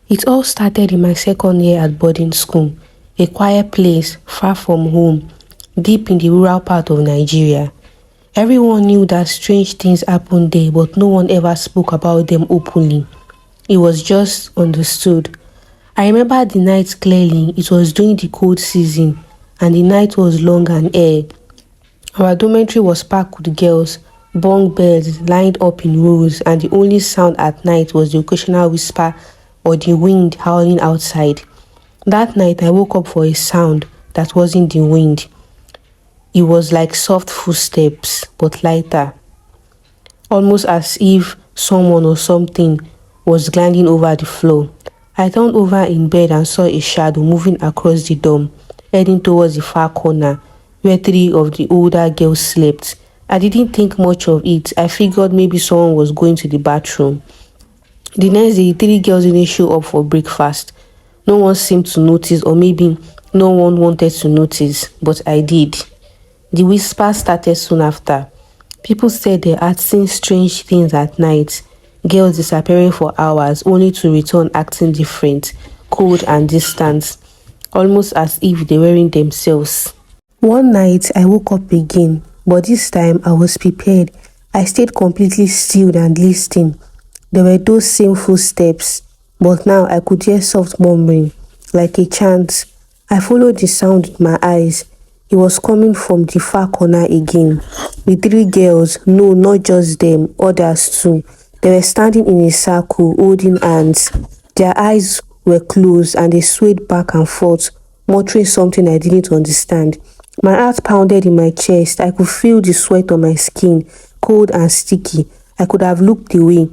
It all started in my second year at boarding school, a quiet place far from home, deep in the rural part of Nigeria. Everyone knew that strange things happened there, but no one ever spoke about them openly. It was just understood. I remember the night clearly. It was during the cold season, and the night was long and air. Our dormitory was packed with girls, bunk beds lined up in rows, and the only sound at night was the occasional whisper or the wind howling outside. That night, I woke up for a sound that wasn't the wind. It was like soft footsteps, but lighter, almost as if someone or something was gliding over the floor. I turned over in bed and saw a shadow moving across the dorm, heading towards the far corner where three of the older girls slept. I didn't think much of it. I figured maybe someone was going to the bathroom. The next day, three girls didn't show up for breakfast. No one seemed to notice, or maybe no one wanted to notice, but I did. The whispers started soon after. People said they had seen strange things at night, girls disappearing for hours only to return acting different, cold and distant, almost as if they weren't themselves. One night, I woke up again, but this time I was prepared. I stayed completely still and listening. There were those same footsteps, but now I could hear soft murmuring, like a chant. I followed the sound with my eyes. It was coming from the far corner again. The three girls, no, not just them, others too. They were standing in a circle, holding hands. Their eyes were closed and they swayed back and forth, muttering something I didn't understand. My heart pounded in my chest. I could feel the sweat on my skin, cold and sticky. I could have looked away.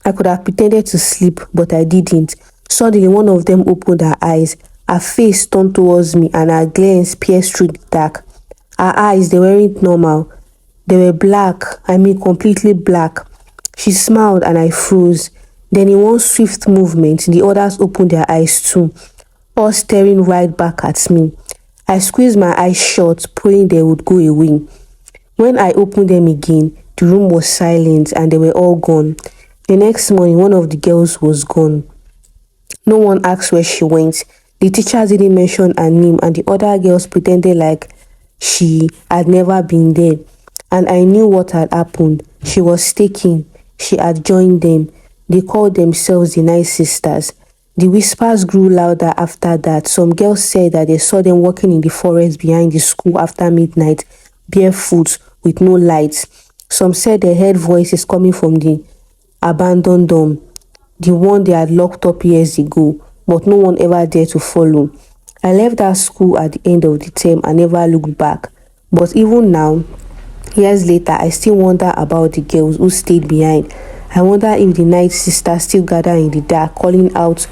I could have pretended to sleep, but I didn't. Suddenly, one of them opened her eyes. Her face turned towards me and her glance pierced through the dark. Her eyes, they weren't normal. They were black, completely black. She smiled and I froze. Then in one swift movement, the others opened their eyes too, all staring right back at me. I squeezed my eyes shut, praying they would go away. When I opened them again, the room was silent and they were all gone. The next morning, one of the girls was gone. No one asked where she went. The teachers didn't mention her name and the other girls pretended like she had never been there. And I knew what had happened. She was taken. She had joined them. They called themselves the Night Sisters. The whispers grew louder after that. Some girls said that they saw them walking in the forest behind the school after midnight, barefoot, with no lights. Some said they heard voices coming from the abandoned dorm, the one they had locked up years ago, but no one ever dared to follow. I left that school at the end of the term and never looked back. But even now, years later, I still wonder about the girls who stayed behind. I wonder if the Night Sisters still gather in the dark, calling out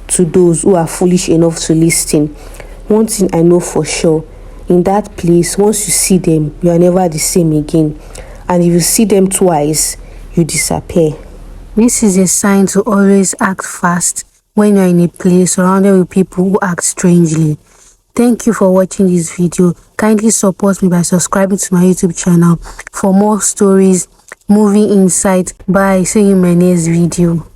to those who are foolish enough to listen. One thing I know for sure, in that place, once you see them, you are never the same again. And if you see them twice, you disappear. This is a sign to always act fast when you're in a place surrounded with people who act strangely. Thank you for watching this video. Kindly support me by subscribing to my YouTube channel for more stories, movie insight. Bye. See you in my next video.